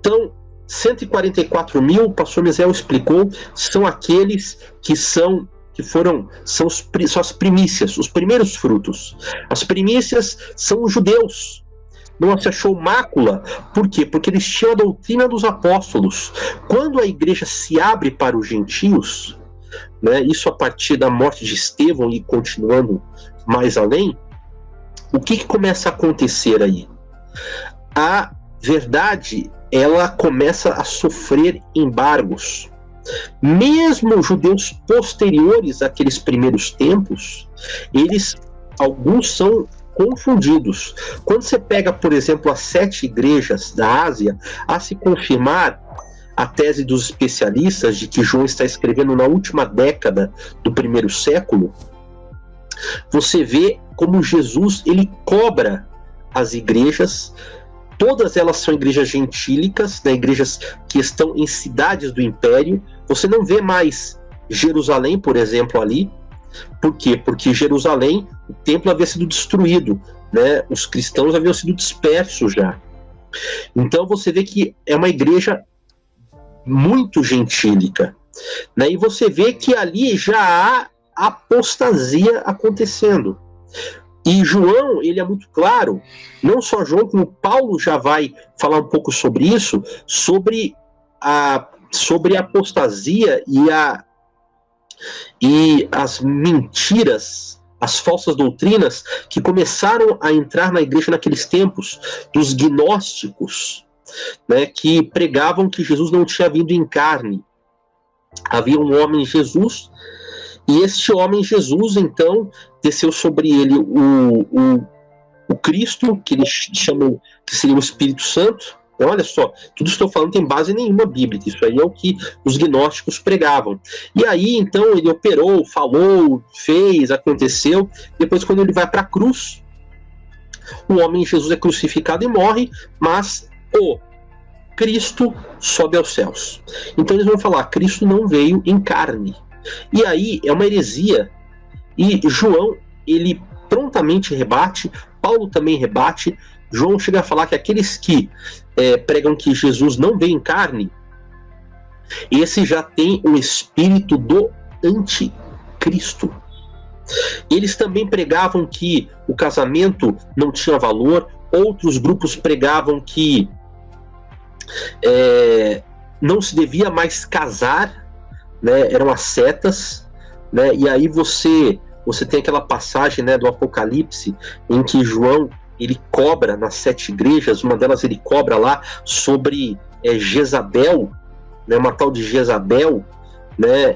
Então, 144 mil, o pastor Misael explicou, são aqueles que são as primícias, os primeiros frutos. As primícias são os judeus. Não se achou mácula. Por quê? Porque eles tinham a doutrina dos apóstolos. Quando a igreja se abre para os gentios, né, isso a partir da morte de Estevão e continuando mais além, o que começa a acontecer aí? A verdade, ela começa a sofrer embargos. Mesmo judeus posteriores àqueles primeiros tempos, alguns são confundidos. Quando você pega, por exemplo, as 7 igrejas da Ásia, a se confirmar a tese dos especialistas de que João está escrevendo na última década do primeiro século, você vê como Jesus ele cobra as igrejas. Todas elas são igrejas gentílicas, né, igrejas que estão em cidades do Império. Você não vê mais Jerusalém, por exemplo, ali. Por quê? Porque Jerusalém, o templo havia sido destruído, né? Os cristãos haviam sido dispersos já. Então você vê que é uma igreja muito gentílica, né? E você vê que ali já há apostasia acontecendo. E João, ele é muito claro, não só João, como Paulo já vai falar um pouco sobre isso, sobre a apostasia e as mentiras, as falsas doutrinas que começaram a entrar na igreja naqueles tempos, dos gnósticos, né, que pregavam que Jesus não tinha vindo em carne. Havia um homem Jesus, e este homem Jesus, então, desceu sobre ele o Cristo, que eles chamam que seria o Espírito Santo. Então, olha só, tudo isso que estou falando tem base nenhuma bíblica, isso aí é o que os gnósticos pregavam. E aí, então, ele operou, falou, fez, aconteceu. Depois, quando ele vai para a cruz, o homem Jesus é crucificado e morre, mas o Cristo sobe aos céus. Então eles vão falar, Cristo não veio em carne. E aí é uma heresia. E João, ele prontamente rebate, Paulo também rebate. João chega a falar que aqueles que pregam que Jesus não veio em carne, esse já tem o espírito do anticristo. Eles também pregavam que o casamento não tinha valor. Outros grupos pregavam que não se devia mais casar, né? Eram ascetas, né? E aí você tem aquela passagem, né, do Apocalipse em que João ele cobra nas 7 igrejas, uma delas ele cobra lá sobre Jezabel, né, uma tal de Jezabel, né,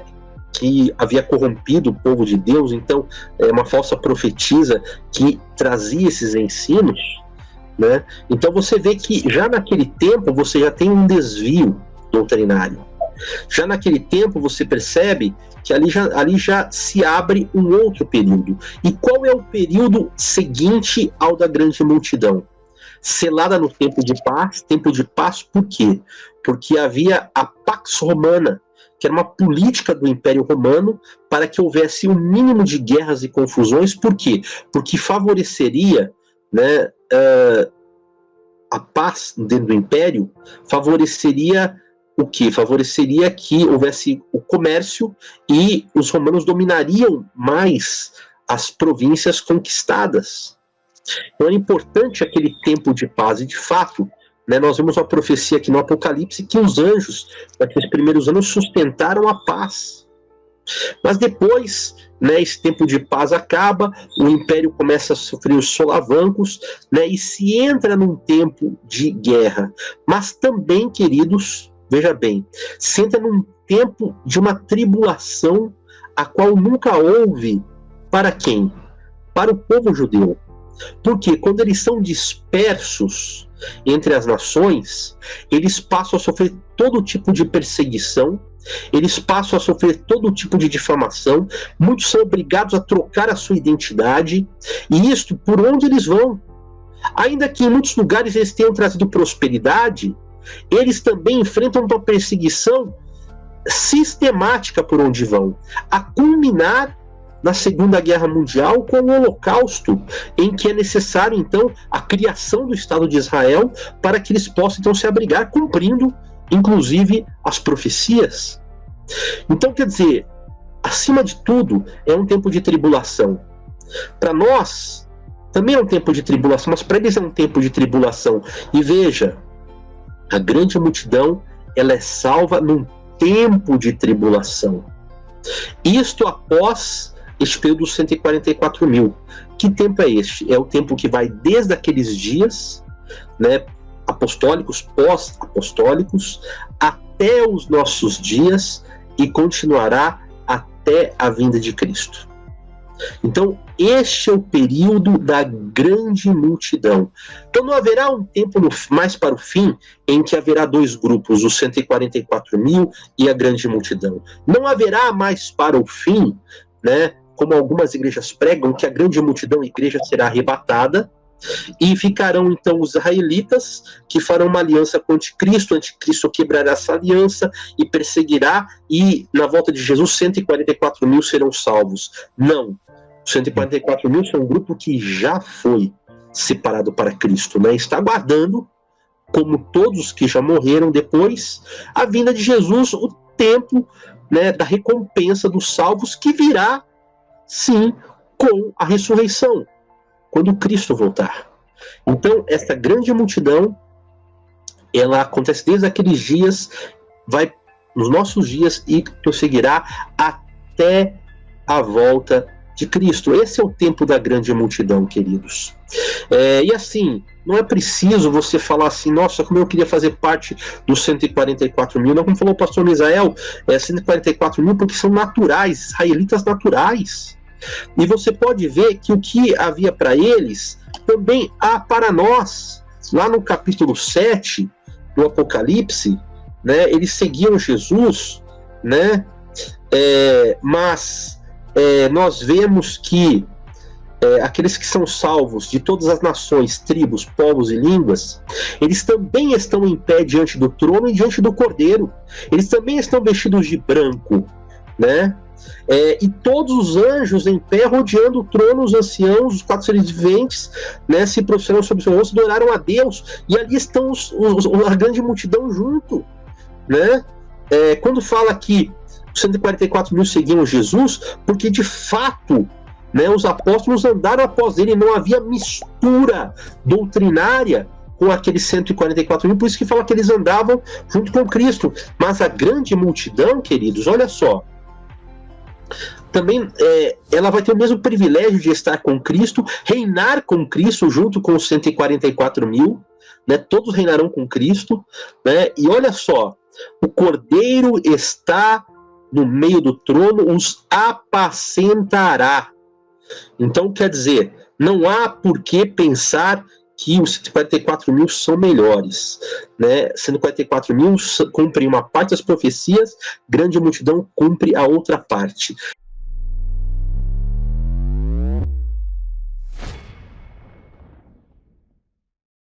que havia corrompido o povo de Deus. Então é uma falsa profetisa que trazia esses ensinos, né? Então você vê que já naquele tempo você já tem um desvio doutrinário. Já naquele tempo você percebe que ali já se abre um outro período. E qual é o período seguinte ao da grande multidão? Selada no tempo de paz, por quê? Porque havia a Pax Romana, que era uma política do Império Romano para que houvesse um mínimo de guerras e confusões. Por quê? Porque favoreceria, né, a paz dentro do Império, favoreceria o que? Favoreceria que houvesse o comércio e os romanos dominariam mais as províncias conquistadas. Então é importante aquele tempo de paz, e de fato, né, nós vemos uma profecia aqui no Apocalipse que os anjos, naqueles primeiros anos, sustentaram a paz. Mas depois, né, esse tempo de paz acaba, o império começa a sofrer os solavancos, né, e se entra num tempo de guerra. Mas também, queridos, veja bem, se entra num tempo de uma tribulação a qual nunca houve para quem? Para o povo judeu. Porque quando eles são dispersos entre as nações, eles passam a sofrer todo tipo de perseguição, eles passam a sofrer todo tipo de difamação, muitos são obrigados a trocar a sua identidade, e isto por onde eles vão. Ainda que em muitos lugares eles tenham trazido prosperidade, eles também enfrentam uma perseguição sistemática por onde vão, a culminar na Segunda Guerra Mundial com o Holocausto, em que é necessário, então, a criação do Estado de Israel para que eles possam, então, se abrigar, cumprindo, inclusive, as profecias. Então, quer dizer, acima de tudo, é um tempo de tribulação. Para nós, também é um tempo de tribulação, mas para eles é um tempo de tribulação. E veja, a grande multidão, ela é salva num tempo de tribulação. Isto após este período dos 144 mil. Que tempo é este? É o tempo que vai desde aqueles dias, né, apostólicos, pós-apostólicos, até os nossos dias e continuará até a vinda de Cristo. Então, este é o período da grande multidão. Então, não haverá um tempo mais para o fim em que haverá dois grupos, os 144 mil e a grande multidão. Não haverá mais para o fim, né, como algumas igrejas pregam, que a grande multidão, a igreja será arrebatada, e ficarão então os israelitas, que farão uma aliança com o anticristo quebrará essa aliança e perseguirá, e na volta de Jesus 144 mil serão salvos. Não, os 144 mil são um grupo que já foi separado para Cristo, né? Está aguardando, como todos que já morreram depois, a vinda de Jesus, o tempo, né, da recompensa dos salvos, que virá sim com a ressurreição, quando Cristo voltar. Então, essa grande multidão, ela acontece desde aqueles dias, vai nos nossos dias e prosseguirá até a volta de Cristo. Esse é o tempo da grande multidão, queridos. E assim, não é preciso você falar assim, nossa, como eu queria fazer parte dos 144 mil. Não, como falou o pastor Misael, 144 mil porque são naturais, israelitas naturais. E você pode ver que o que havia para eles, também há para nós. Lá no capítulo 7 do Apocalipse, né, eles seguiam Jesus, né, mas nós vemos que aqueles que são salvos de todas as nações, tribos, povos e línguas, eles também estão em pé diante do trono e diante do Cordeiro. Eles também estão vestidos de branco, né? E todos os anjos em pé rodeando o trono, os anciãos, os 4 seres viventes, né, se prostraram sobre o seu rosto, adoraram a Deus, e ali estão a grande multidão junto, né? Quando fala que 144 mil seguiam Jesus, porque de fato, né, os apóstolos andaram após ele, não havia mistura doutrinária com aqueles 144 mil, por isso que fala que eles andavam junto com Cristo. Mas a grande multidão, queridos, olha só, também ela vai ter o mesmo privilégio de estar com Cristo, reinar com Cristo junto com os 144 mil, né? Todos reinarão com Cristo, né? E olha só, o Cordeiro está no meio do trono, os apacentará. Então, quer dizer, não há por que pensar que os 144 mil são melhores, né? 144 mil cumprem uma parte das profecias, grande multidão cumpre a outra parte.